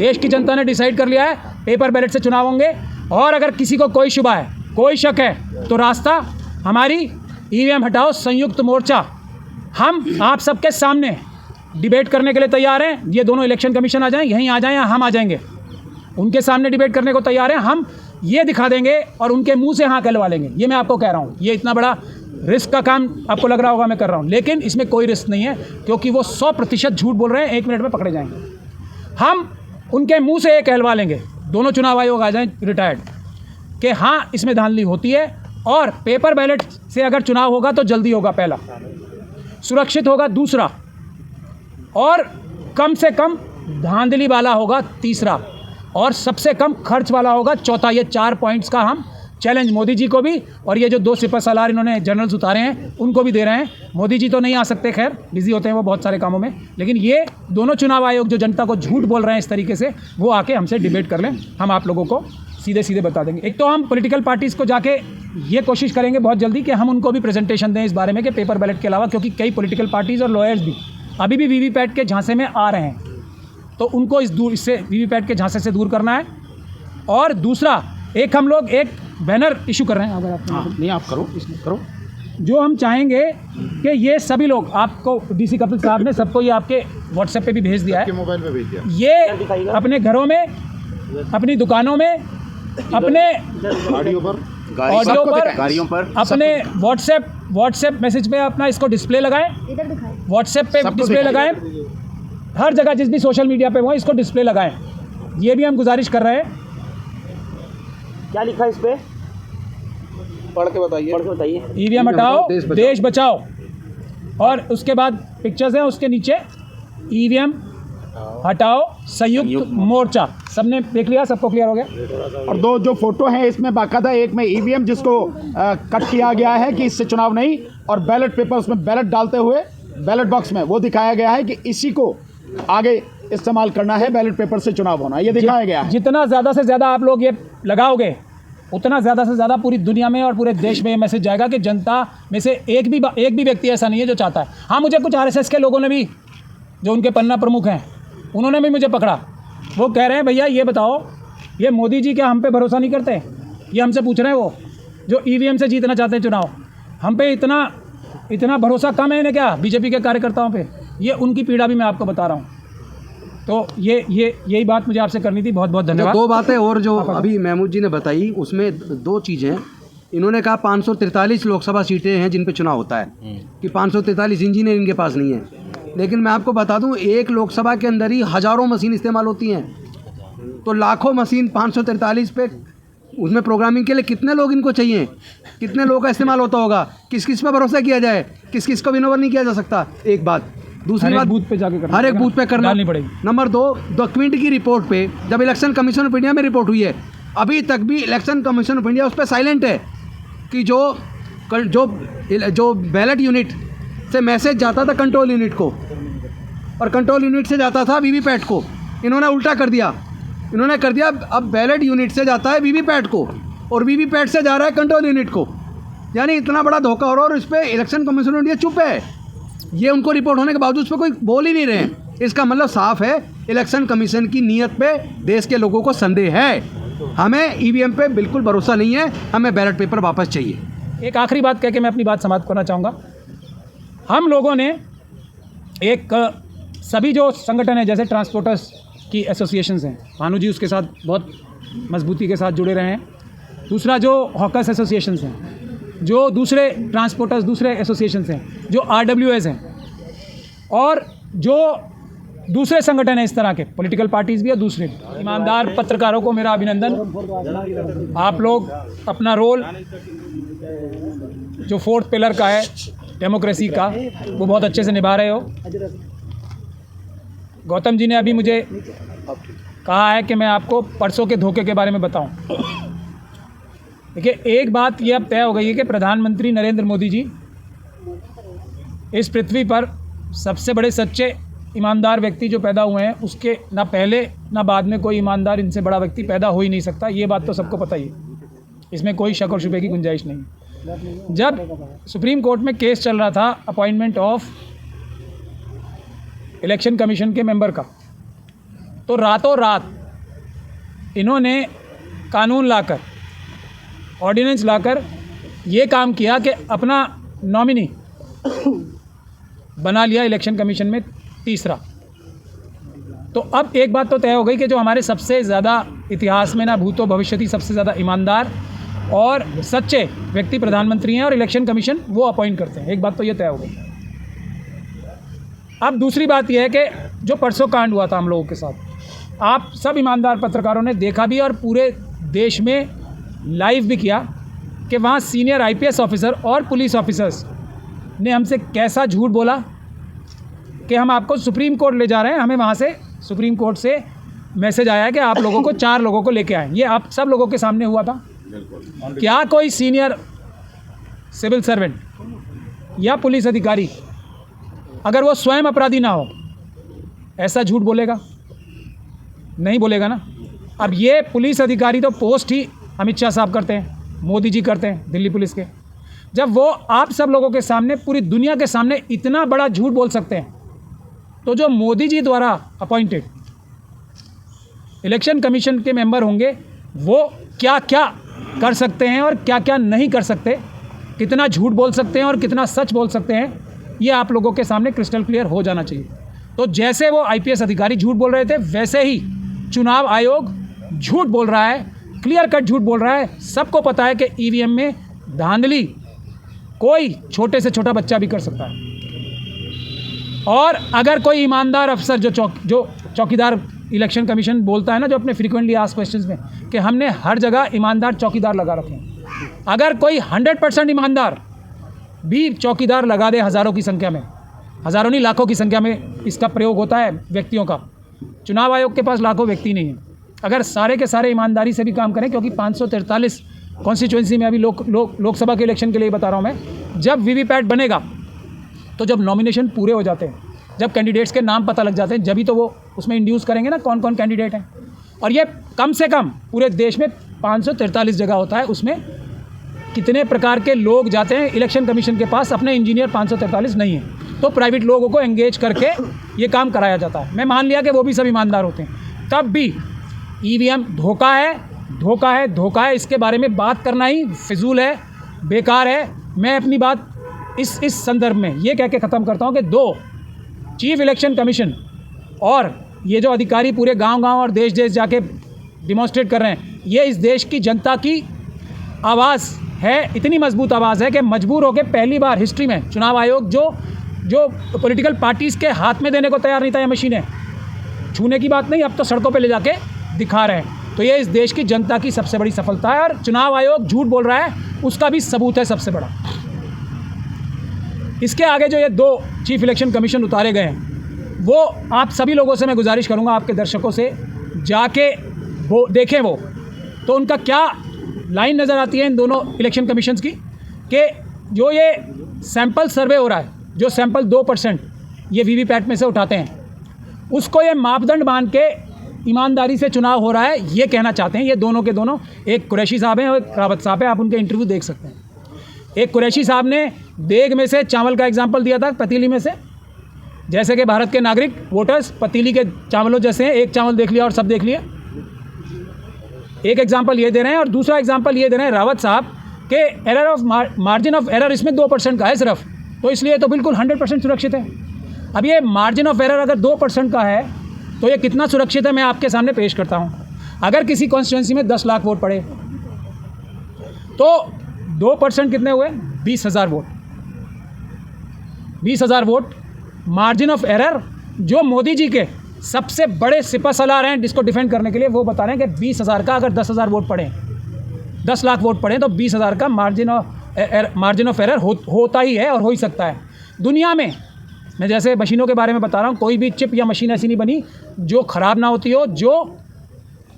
देश की जनता ने डिसाइड कर लिया है पेपर बैलेट से चुनाव होंगे। और अगर किसी को कोई शुबा है, कोई शक है, तो रास्ता हमारी ईवीएम हटाओ संयुक्त मोर्चा, हम आप सबके सामने डिबेट करने के लिए तैयार हैं। ये दोनों इलेक्शन कमीशन आ जाएं, यहीं आ जाएं या हम आ जाएंगे, उनके सामने डिबेट करने को तैयार हैं। हम ये दिखा देंगे और उनके मुंह से हाँ कहलवा लेंगे। ये मैं आपको कह रहा हूँ, ये इतना बड़ा रिस्क का काम आपको लग रहा होगा मैं कर रहा हूँ, लेकिन इसमें कोई रिस्क नहीं है, क्योंकि वो 100% झूठ बोल रहे हैं, 1 मिनट में पकड़े जाएंगे। हम उनके मुंह से ये कहलवा लेंगे, दोनों चुनाव आयोग आ जाएं रिटायर्ड, कि हाँ इसमें धांधली होती है और पेपर बैलेट से अगर चुनाव होगा तो जल्दी होगा, पहला सुरक्षित होगा, दूसरा और कम से कम धांधली वाला होगा, तीसरा और सबसे कम खर्च वाला होगा, चौथा। ये 4 पॉइंट्स का हम चैलेंज मोदी जी को भी, और ये जो 2 सिपहसालार इन्होंने जनरल्स उतारे हैं उनको भी दे रहे हैं। मोदी जी तो नहीं आ सकते, खैर बिजी होते हैं वो बहुत सारे कामों में, लेकिन ये दोनों चुनाव आयोग जो जनता को झूठ बोल रहे हैं इस तरीके से, वो आके हमसे डिबेट कर लें, हम आप लोगों को सीधे सीधे बता देंगे। एक तो हम पॉलिटिकल पार्टीज़ को जाके ये कोशिश करेंगे बहुत जल्दी कि हम उनको भी प्रेजेंटेशन दें इस बारे में कि पेपर बैलेट के अलावा, क्योंकि कई पॉलिटिकल पार्टीज़ और लॉयर्स भी अभी भी वीवीपैट के झांसे में आ रहे हैं, तो उनको इससे वीवीपैट के झांसे से दूर करना है। और दूसरा, एक हम लोग एक बैनर इशू कर रहे हैं, अगर आप नहीं आप करो, इसमें करो, जो हम चाहेंगे कि ये सभी लोग, आपको डीसी कपिल साहब ने सबको ये आपके व्हाट्सएप पे भी भेज दिया है, मोबाइल पे भेज दिया, ये अपने घरों में, अपनी दुकानों में, अपने ऑडियो पर, गाड़ियों पर, अपने व्हाट्सएप मैसेज पे अपना इसको डिस्प्ले लगाएं, व्हाट्सएप पे डिस्प्ले लगाएं, हर जगह जिस भी सोशल मीडिया पे वो इसको डिस्प्ले लगाएं। ये भी हम गुजारिश कर रहे हैं। क्या लिखा है इस पे? पढ़ के बताइए। ईवीएम हटाओ देश बचाओ, और उसके बाद पिक्चर्स हैं उसके नीचे, ईवीएम हटाओ संयुक्त मोर्चा। सबने देख लिया, सबको क्लियर हो गया। और 2 जो फोटो हैं इसमें बाकायदा, एक में ईवीएम जिसको कट किया गया है कि इससे चुनाव नहीं, और बैलेट पेपर उसमें बैलेट डालते हुए बैलेट बॉक्स में वो दिखाया गया है कि इसी को आगे इस्तेमाल करना है, बैलेट पेपर से चुनाव होना, ये दिखाया गया है। जितना ज़्यादा से ज़्यादा आप लोग ये लगाओगे, उतना ज़्यादा से ज़्यादा पूरी दुनिया में और पूरे देश में ये मैसेज जाएगा कि जनता में से एक भी व्यक्ति ऐसा नहीं है जो चाहता है। हाँ, मुझे कुछ आरएसएस के लोगों ने भी, जो उनके पन्ना प्रमुख हैं, उन्होंने भी मुझे पकड़ा। वो कह रहे हैं भैया ये बताओ, ये मोदी जी क्या हम पे भरोसा नहीं करते? ये हमसे पूछ रहे हैं, वो जो ईवीएम से जीतना चाहते हैं चुनाव, हम पे इतना भरोसा कम है इन्हें क्या, बीजेपी के कार्यकर्ताओं पे? ये उनकी पीड़ा भी मैं आपको बता रहा हूँ। तो यही बात मुझे आपसे करनी थी। बहुत बहुत धन्यवाद। 2 बातें और जो अभी महमूद जी ने बताई, उसमें 2 चीज़ें। इन्होंने कहा 543 लोकसभा सीटें हैं जिन पे चुनाव होता है, कि 543 इंजीनियर इनके पास नहीं है। लेकिन मैं आपको बता दूं, एक लोकसभा के अंदर ही हज़ारों मशीन इस्तेमाल होती हैं, तो लाखों मशीन 543 पे, उसमें प्रोग्रामिंग के लिए कितने लोग इनको चाहिए, कितने लोगों का इस्तेमाल होता होगा, किस किस पे भरोसा किया जाए, किस किस को विनोवर नहीं किया जा सकता। एक बात। दूसरी बात, बूथ पे जाके करना, हर एक बूथ पे करना पड़ेगी। नंबर 2, द क्विंट की रिपोर्ट पे, जब इलेक्शन कमीशन ऑफ इंडिया में रिपोर्ट हुई है, अभी तक भी इलेक्शन कमीशन ऑफ इंडिया उस पर साइलेंट है कि जो बैलेट यूनिट से मैसेज जाता था कंट्रोल यूनिट को, और कंट्रोल यूनिट से जाता था वीवीपैट को, इन्होंने उल्टा कर दिया। अब बैलेट यूनिट से जाता है वीवीपैट को, और वीवीपैट से जा रहा है कंट्रोल यूनिट को। यानी इतना बड़ा धोखा हो रहा है, और इस पर इलेक्शन कमीशन ऑफ इंडिया चुप है। ये उनको रिपोर्ट होने के बावजूद उस पर कोई बोल ही नहीं रहे हैं। इसका मतलब साफ है, इलेक्शन कमीशन की नीयत पे देश के लोगों को संदेह है। हमें ईवीएम पे बिल्कुल भरोसा नहीं है, हमें बैलेट पेपर वापस चाहिए। एक आखिरी बात कह के मैं अपनी बात समाप्त करना चाहूँगा। हम लोगों ने सभी जो संगठन है, जैसे ट्रांसपोर्टर्स की एसोसिएशंस हैं, भानु जी उसके साथ बहुत मजबूती के साथ जुड़े रहे हैं। दूसरा जो हॉकर्स एसोसिएशंस हैं, जो दूसरे ट्रांसपोर्टर्स, दूसरे एसोसिएशंस हैं, जो RWS हैं, और जो दूसरे संगठन हैं इस तरह के, पॉलिटिकल पार्टीज़ भी और दूसरे ईमानदार पत्रकारों को मेरा अभिनंदन। आप लोग अपना रोल जो 4th पिलर का है डेमोक्रेसी का, वो बहुत अच्छे से निभा रहे हो। गौतम जी ने अभी मुझे कहा है कि मैं आपको परसों के धोखे के बारे में बताऊं। देखिए, एक बात यह अब तय हो गई है कि प्रधानमंत्री नरेंद्र मोदी जी इस पृथ्वी पर सबसे बड़े सच्चे ईमानदार व्यक्ति जो पैदा हुए हैं, उसके ना पहले ना बाद में कोई ईमानदार इनसे बड़ा व्यक्ति पैदा हो ही नहीं सकता। ये बात तो सबको पता ही है, इसमें कोई शक और शुबे की गुंजाइश नहीं है। जब सुप्रीम कोर्ट में केस चल रहा था अपॉइंटमेंट ऑफ इलेक्शन कमीशन के मेंबर का, तो रातों रात इन्होंने कानून लाकर, ऑर्डिनेंस लाकर ये काम किया कि अपना नॉमिनी बना लिया इलेक्शन कमीशन में तीसरा। तो अब एक बात तो तय हो गई कि जो हमारे सबसे ज़्यादा इतिहास में ना भूतो भविष्यति सबसे ज़्यादा ईमानदार और सच्चे व्यक्ति प्रधानमंत्री हैं और इलेक्शन कमीशन वो अपॉइंट करते हैं। एक बात तो ये तय हो गई। अब दूसरी बात यह है कि जो परसों कांड हुआ था हम लोगों के साथ, आप सब ईमानदार पत्रकारों ने देखा भी और पूरे देश में लाइव भी किया कि वहाँ सीनियर IPS ऑफिसर और पुलिस ऑफिसर्स ने हमसे कैसा झूठ बोला कि हम आपको सुप्रीम कोर्ट ले जा रहे हैं। हमें वहाँ से सुप्रीम कोर्ट से मैसेज आया है कि आप लोगों को 4 लोगों को लेके आए। ये आप सब लोगों के सामने हुआ था। क्या कोई सीनियर सिविल सर्वेंट या पुलिस अधिकारी अगर वो स्वयं अपराधी ना हो ऐसा झूठ बोलेगा? नहीं बोलेगा ना। अब ये पुलिस अधिकारी तो पोस्ट ही अमित शाह साहब करते हैं, मोदी जी करते हैं दिल्ली पुलिस के। जब वो आप सब लोगों के सामने, पूरी दुनिया के सामने इतना बड़ा झूठ बोल सकते हैं, तो जो मोदी जी द्वारा अपॉइंटेड इलेक्शन कमीशन के मेंबर होंगे वो क्या क्या कर सकते हैं और क्या क्या नहीं कर सकते, कितना झूठ बोल सकते हैं और कितना सच बोल सकते हैं, ये आप लोगों के सामने क्रिस्टल क्लियर हो जाना चाहिए। तो जैसे वो IPS अधिकारी झूठ बोल रहे थे, वैसे ही चुनाव आयोग झूठ बोल रहा है, क्लियर कट झूठ बोल रहा है। सबको पता है कि EVM में धांधली कोई छोटे से छोटा बच्चा भी कर सकता है। और अगर कोई ईमानदार अफसर जो चौकीदार इलेक्शन कमीशन बोलता है ना, जो अपने फ्रीक्वेंटली आस्क्ड क्वेश्चंस में कि हमने हर जगह ईमानदार चौकीदार लगा रखे हैं, अगर कोई 100% ईमानदार भी चौकीदार लगा दे, हज़ारों की संख्या में, हज़ारों नहीं लाखों की संख्या में इसका प्रयोग होता है व्यक्तियों का। चुनाव आयोग के पास लाखों व्यक्ति नहीं है। अगर सारे के सारे ईमानदारी से भी काम करें, क्योंकि 543 कॉन्स्टिट्यूंसी में अभी लोकसभा के इलेक्शन के लिए बता रहा हूँ मैं, जब वीवीपैट बनेगा तो जब नॉमिनेशन पूरे हो जाते हैं, जब कैंडिडेट्स के नाम पता लग जाते हैं, जभी तो वो उसमें इंड्यूस करेंगे ना कौन कौन कैंडिडेट हैं। और ये कम से कम पूरे देश में 543 जगह होता है, उसमें कितने प्रकार के लोग जाते हैं इलेक्शन कमीशन के पास। अपने इंजीनियर 543 नहीं है, तो प्राइवेट लोगों को एंगेज करके ये काम कराया जाता है। मैं मान लिया कि वो भी सब ईमानदार होते हैं, तब भी EVM धोखा है, धोखा है, धोखा है। इसके बारे में बात करना ही फिजूल है, बेकार है। मैं अपनी बात इस संदर्भ में ये कह के ख़त्म करता हूँ कि 2 चीफ इलेक्शन कमीशन और ये जो अधिकारी पूरे गांव-गांव और देश-देश जाके डिमॉन्स्ट्रेट कर रहे हैं, ये इस देश की जनता की आवाज़ है, इतनी मजबूत आवाज़ है कि मजबूर होकर पहली बार हिस्ट्री में चुनाव आयोग जो पॉलिटिकल पार्टीज़ के हाथ में देने को तैयार नहीं था, ये मशीनें छूने की बात नहीं, अब तो सड़कों पे ले जाके दिखा रहे हैं। तो ये इस देश की जनता की सबसे बड़ी सफलता है। और चुनाव आयोग झूठ बोल रहा है, उसका भी सबूत है सबसे बड़ा। इसके आगे जो ये 2 चीफ इलेक्शन कमीशन उतारे गए हैं, वो आप सभी लोगों से मैं गुजारिश करूंगा, आपके दर्शकों से जाके वो देखें, वो तो उनका क्या लाइन नज़र आती है इन दोनों इलेक्शन कमीशंस की, कि जो ये सैंपल सर्वे हो रहा है, जो सैंपल 2% ये वीवीपैट में से उठाते हैं, उसको ये मापदंड मान के ईमानदारी से चुनाव हो रहा है, ये कहना चाहते हैं ये दोनों के दोनों। एक कुरैशी साहब हैं और एक रावत साहब हैं, आप उनके इंटरव्यू देख सकते हैं। एक कुरैशी साहब ने देग में से चावल का एग्जाम्पल दिया था, पतीली में से, जैसे कि भारत के नागरिक वोटर्स पतीली के चावलों जैसे हैं, एक चावल देख लिया और सब देख लिया। एक एग्जाम्पल ये दे रहे हैं और दूसरा एग्जाम्पल ये दे रहे हैं रावत साहब के error of margin of error इसमें 2% का है सिर्फ, तो इसलिए तो बिल्कुल 100% सुरक्षित है। अब ये मार्जिन ऑफ एरर अगर 2% का है तो ये कितना सुरक्षित है, मैं आपके सामने पेश करता हूँ। अगर किसी कॉन्स्टिट्यूंसी में 10 लाख वोट पड़े तो 2% कितने हुए? 20,000 vote. 20,000 vote margin of error, जो मोदी जी के सबसे बड़े सिपा सलार हैं जिसको डिफेंड करने के लिए, वो बता रहे हैं कि 20,000 का अगर 10,000 वोट पड़े, 10 लाख वोट पड़े, तो 20,000 का मार्जिन ऑफ एरर होता ही है और हो ही सकता है। दुनिया में मैं जैसे मशीनों के बारे में बता रहा हूँ, कोई भी चिप या मशीन ऐसी नहीं बनी जो ख़राब ना होती हो, जो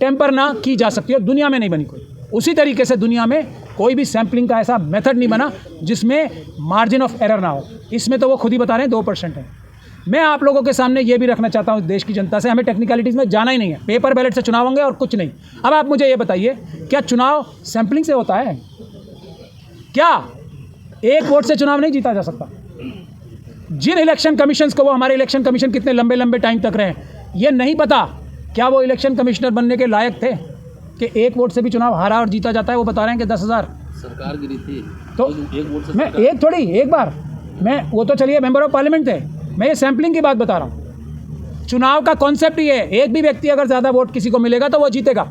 टेम्पर ना की जा सकती हो, दुनिया में नहीं बनी कोई। उसी तरीके से दुनिया में कोई भी सैम्पलिंग का ऐसा मेथड नहीं बना जिसमें मार्जिन ऑफ एरर ना हो। इसमें तो वो खुद ही बता रहे हैं 2% है। मैं आप लोगों के सामने ये भी रखना चाहता हूँ देश की जनता से, हमें टेक्निकलिटीज़ में जाना ही नहीं है, पेपर बैलेट से चुनाव होंगे और कुछ नहीं। अब आप मुझे ये बताइए, क्या चुनाव सैम्पलिंग से होता है? क्या एक वोट से चुनाव नहीं जीता जा सकता? जिन इलेक्शन कमीशंस को, वो हमारे इलेक्शन कमीशन कितने लंबे लंबे टाइम तक रहे, ये नहीं पता क्या वो इलेक्शन कमिश्नर बनने के लायक थे कि एक वोट से भी चुनाव हारा और जीता जाता है? वो बता रहे हैं कि 10,000 सरकार गिरी थी तो एक वोट से मैं एक थोड़ी एक बार मैं वो तो चलिए मेंबर ऑफ पार्लियामेंट थे, मैं ये सैम्पलिंग की बात बता रहा हूँ। चुनाव का कॉन्सेप्ट ही है, एक भी व्यक्ति अगर ज़्यादा वोट किसी को मिलेगा तो वो जीतेगा।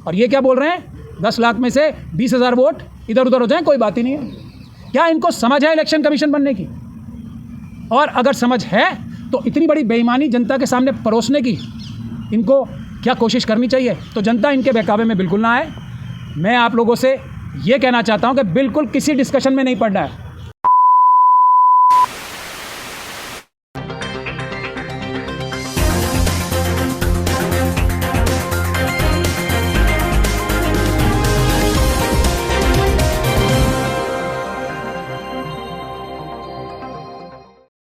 और ये क्या बोल रहे हैं 10 लाख में से 20,000 वोट इधर उधर हो जाए, कोई बात ही नहीं है। क्या इनको समझ है इलेक्शन कमीशन बनने की? और अगर समझ है तो इतनी बड़ी बेईमानी जनता के सामने परोसने की इनको क्या कोशिश करनी चाहिए? तो जनता इनके बहकावे में बिल्कुल ना आए। मैं आप लोगों से ये कहना चाहता हूँ कि बिल्कुल किसी डिस्कशन में नहीं पड़ना है।